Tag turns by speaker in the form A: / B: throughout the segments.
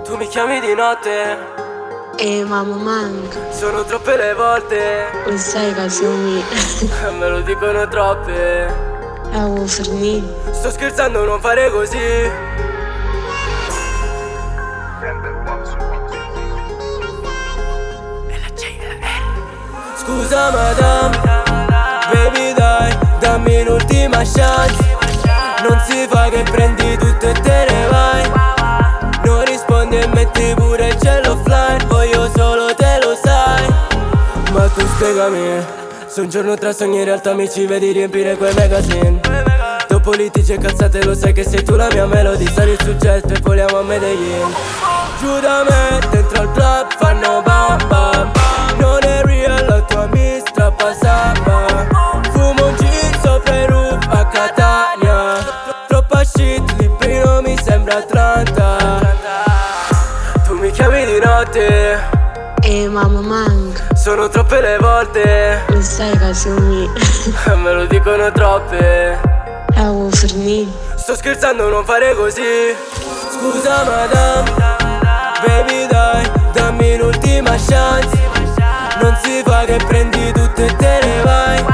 A: Tu mi chiami di notte,
B: Mamma manca,
A: sono troppe le volte,
B: lo sai che mi
A: me lo dicono troppe.
B: avevo finito.
A: Sto scherzando, non fare così. Scusa madame, baby dai, dammi l'ultima chance. Non si fa che prendi tutto e te ne vai. Non rispondi e metti pure il cielo offline. Voglio solo te lo sai. Ma tu spiegami, se un giorno tra sogni e realtà mi ci vedi riempire quei magazine. Dopo litigi e cazzate lo sai che sei tu la mia melody. Sali sul jet e voliamo a Medellin. Giù da me, dentro al club fanno bam bam. Non è real, la tua mi strappa samba. Fumo un gin sopra il roof a Catania. Troppa shit, librino mi sembra Atlanta. Tu mi chiami di notte,
B: Mamma manca,
A: sono troppe le volte,
B: lo sai che mi
A: me lo dicono troppe.
B: avevo finito.
A: Sto scherzando, non fare così. Scusa madame, baby dai, dammi l'ultima chance. Non si fa che prendi tutto e te ne vai.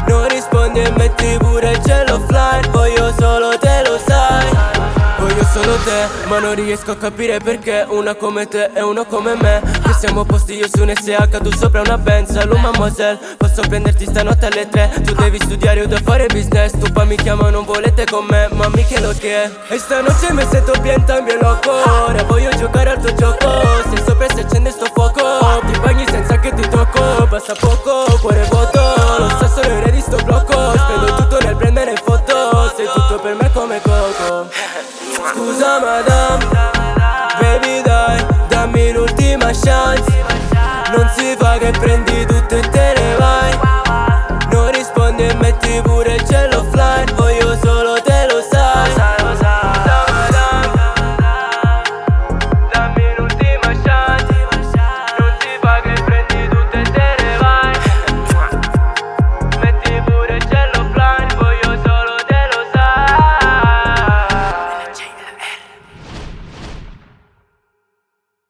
A: Non rispondi e metti pure il cielo offline. Voglio solo te lo sai. Voglio solo te, ma non riesco a capire perché una come te e uno come me, che siamo posti io su un SH, tu sopra una Benz. Allora mademoiselle, posso prenderti stanotte alle 3. Tu devi studiare, io devo fare business. Tu poi mi chiamo, non volete con me, ma mica lo che è. E stanotte mi sento bien también loco. Ora voglio giocare al tuo gioco. Se sopra si accende sto fuoco, ti bagni senza che ti tocco. Basta poco, cuore vuoto. Lo stesso l'ore di sto blocco. Spendo tutto nel prendere foto. Sei tutto per me come Coco. Scusa madame, baby dai, dammi l'ultima chance. Non si fa che prendi